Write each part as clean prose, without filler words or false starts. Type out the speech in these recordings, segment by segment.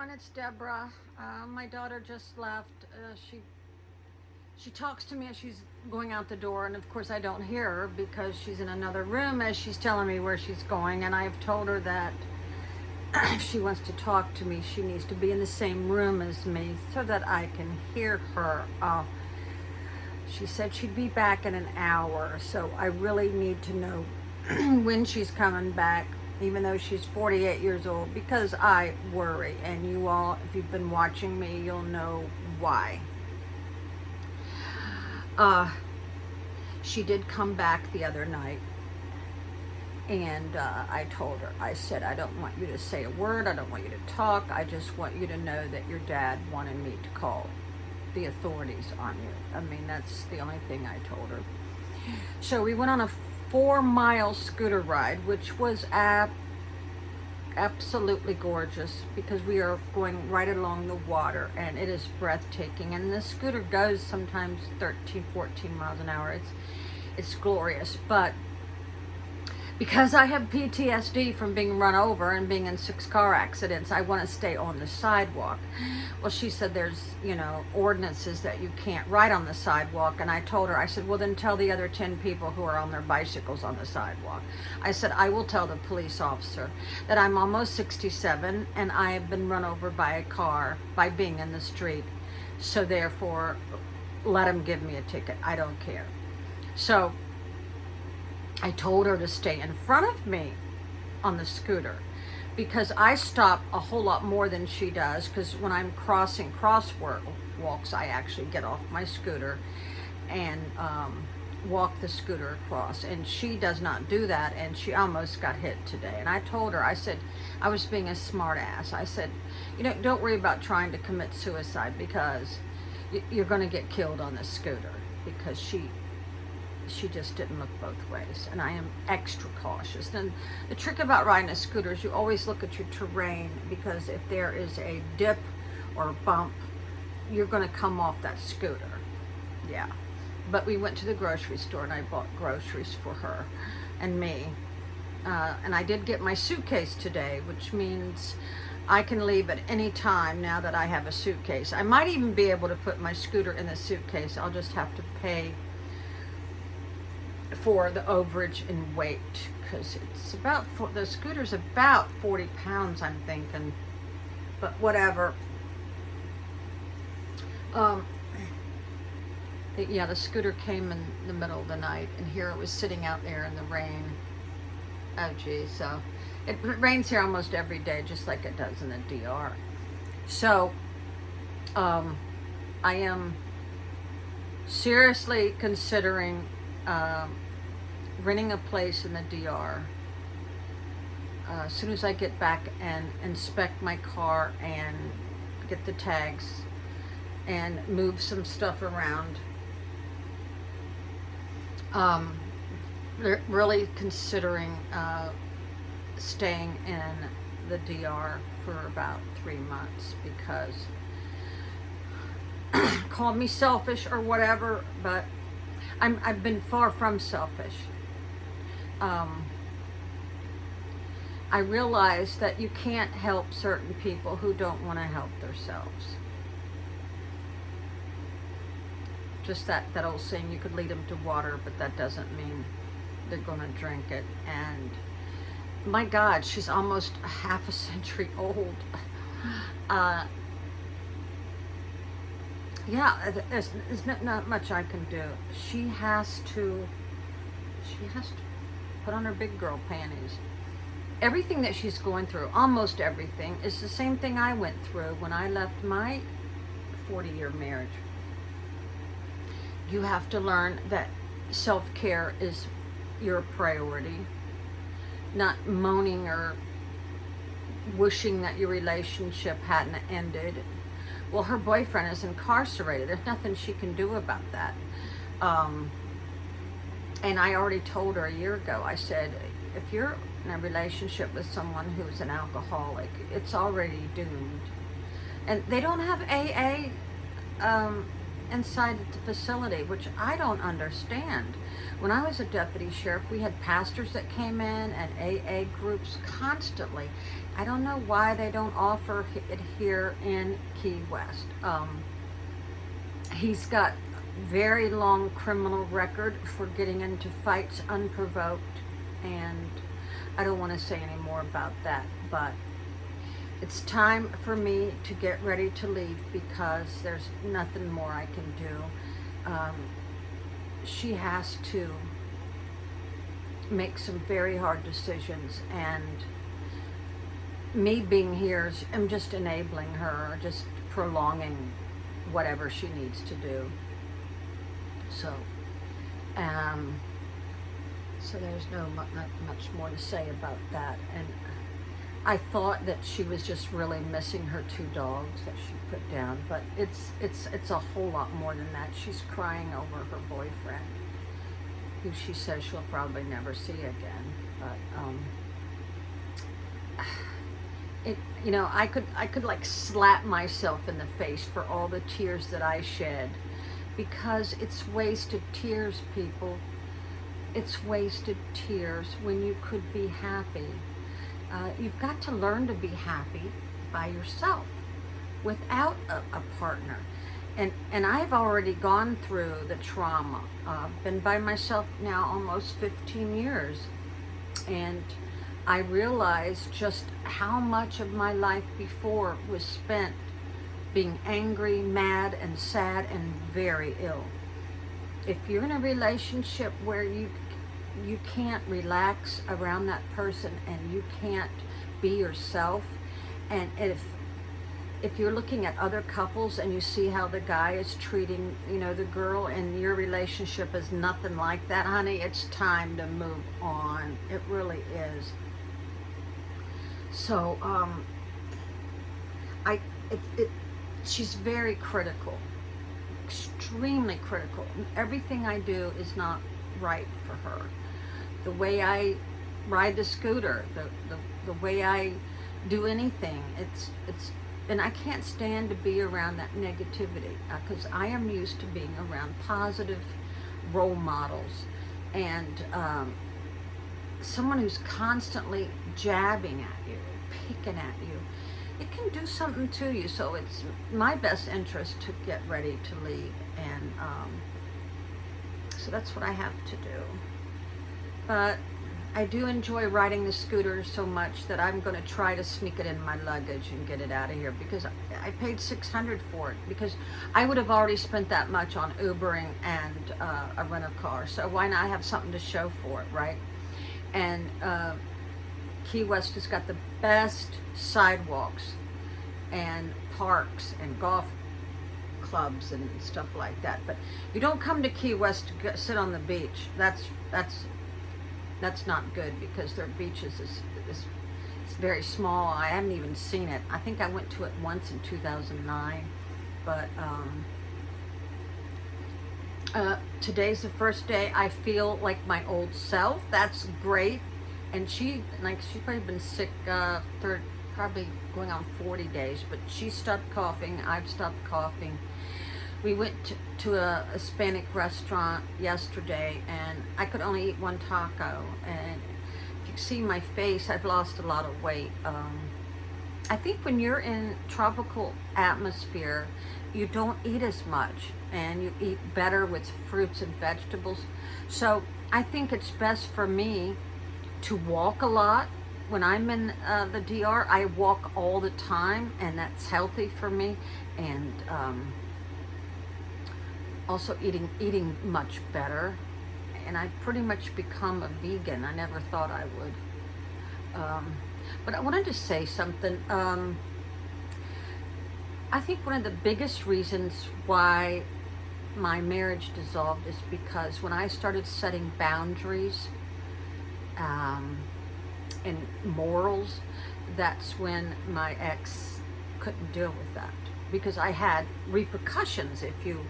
everyone, it's Deborah. My daughter just left. She talks to me as she's going out the door, and of course I don't hear her because she's in another room as she's telling me where she's going. And I've told her that if she wants to talk to me, she needs to be in the same room as me so that I can hear her. She said she'd be back in an hour, so I really need to know when she's coming back, even though she's 48 years old, because I worry. And you all, if you've been watching me, you'll know why. She did come back the other night, and I told her, I said, I don't want you to say a word, I don't want you to talk, I just want you to know that your dad wanted me to call the authorities on you. I mean, that's the only thing I told her. So we went on a 4-mile scooter ride, which was absolutely gorgeous because we are going right along the water and it is breathtaking. And the scooter goes sometimes 13, 14 miles an hour. It's glorious. But because I have PTSD from being run over and being in 6 car accidents, I want to stay on the sidewalk. Well, she said there's, ordinances that you can't ride on the sidewalk. And I told her, I said, well, then tell the other 10 people who are on their bicycles on the sidewalk. I said, I will tell the police officer that I'm almost 67 and I have been run over by a car by being in the street. So therefore, let them give me a ticket. I don't care. So I told her to stay in front of me on the scooter because I stop a whole lot more than she does, because when I'm crossing crosswalks, I actually get off my scooter and walk the scooter across, and she does not do that, and she almost got hit today. And I told her, I said, I was being a smart ass. I said, don't worry about trying to commit suicide because you're going to get killed on this scooter, because she just didn't look both ways, and I am extra cautious. And the trick about riding a scooter is you always look at your terrain, because if there is a dip or a bump, you're going to come off that scooter. Yeah. But we went to the grocery store and I bought groceries for her and me. And I did get my suitcase today, which means I can leave at any time now that I have a suitcase. I might even be able to put my scooter in the suitcase. I'll just have to pay for the overage in weight, because it's the scooter's about 40 pounds, I'm thinking, but whatever. The scooter came in the middle of the night, and here it was sitting out there in the rain. Oh geez. So it rains here almost every day, just like it does in the DR. So I am seriously considering renting a place in the DR as soon as I get back and inspect my car and get the tags and move some stuff around. They're really considering staying in the DR for about 3 months, because call me selfish or whatever, but I've been far from selfish. I realize that you can't help certain people who don't want to help themselves. Just that old saying, you could lead them to water, but that doesn't mean they're going to drink it. And my God, she's almost a half a century old. There's not much I can do. She has to put on her big girl panties. Everything that she's going through, almost everything, is the same thing I went through when I left my 40-year marriage. You have to learn that self-care is your priority, not moaning or wishing that your relationship hadn't ended. Well, her boyfriend is incarcerated. There's nothing she can do about that. And I already told her a year ago, I said, if you're in a relationship with someone who's an alcoholic, it's already doomed. And they don't have AA inside the facility, which I don't understand. When I was a deputy sheriff, we had pastors that came in and AA groups constantly. I don't know why they don't offer it here in Key West. He's got very long criminal record for getting into fights unprovoked, and I don't want to say any more about that, but it's time for me to get ready to leave because there's nothing more I can do. She has to make some very hard decisions, and me being here, I'm just enabling her, just prolonging whatever she needs to do. So there's not much more to say about that. And I thought that she was just really missing her 2 dogs that she put down, but it's a whole lot more than that. She's crying over her boyfriend, who she says she'll probably never see again. But I could like slap myself in the face for all the tears that I shed, because it's wasted tears, people. It's wasted tears when you could be happy. You've got to learn to be happy by yourself without a partner. And I've already gone through the trauma. Been by myself now almost 15 years. And I realized just how much of my life before was spent being angry, mad, and sad, and very ill. If you're in a relationship where you can't relax around that person and you can't be yourself, and if you're looking at other couples and you see how the guy is treating, the girl, and your relationship is nothing like that, honey, it's time to move on. It really is. So, she's very critical, extremely critical. Everything I do is not right for her. The way I ride the scooter, the way I do anything, and I can't stand to be around that negativity, because I am used to being around positive role models, and someone who's constantly jabbing at you, picking at you, it can do something to you. So it's my best interest to get ready to leave, and so that's what I have to do. But I do enjoy riding the scooter so much that I'm going to try to sneak it in my luggage and get it out of here, because I paid $600 for it, because I would have already spent that much on Ubering and a rental car. So why not have something to show for it, right? And Key West has got the best sidewalks and parks and golf clubs and stuff like that. But you don't come to Key West to sit on the beach. That's not good, because their beaches is it's very small. I haven't even seen it. I think I went to it once in 2009, but today's the first day I feel like my old self. That's great. And she's probably been sick probably going on 40 days, but she stopped coughing. I've stopped coughing. We went to a Hispanic restaurant yesterday, and I could only eat 1 taco. And if you see my face, I've lost a lot of weight. I think when you're in tropical atmosphere, you don't eat as much, and you eat better with fruits and vegetables. So I think it's best for me to walk a lot. When I'm in the DR, I walk all the time, and that's healthy for me. And also eating much better, and I've pretty much become a vegan. I never thought I would, but I wanted to say something. I think one of the biggest reasons why my marriage dissolved is because when I started setting boundaries and morals, that's when my ex couldn't deal with that, because I had repercussions if you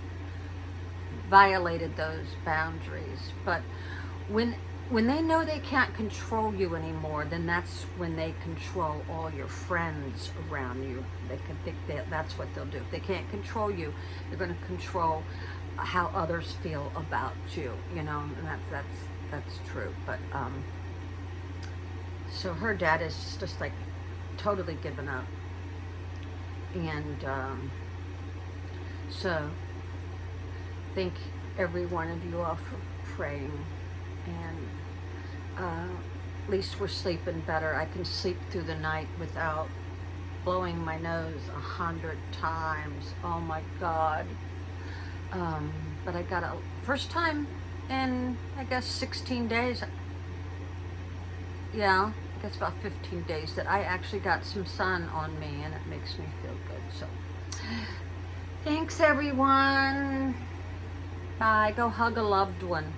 violated those boundaries. But when when they know they can't control you anymore, then that's when they control all your friends around you. They can think that that's what they'll do. If they can't control you, they're going to control how others feel about you, you know, and that's true. But so her dad is just like totally given up, and so thank every one of you all for praying, and at least we're sleeping better. I can sleep through the night without blowing my nose 100 times. Oh my God. But I got a first time in, I guess, 16 days. Yeah, I guess about 15 days that I actually got some sun on me, and it makes me feel good. So thanks everyone. Bye. Go hug a loved one.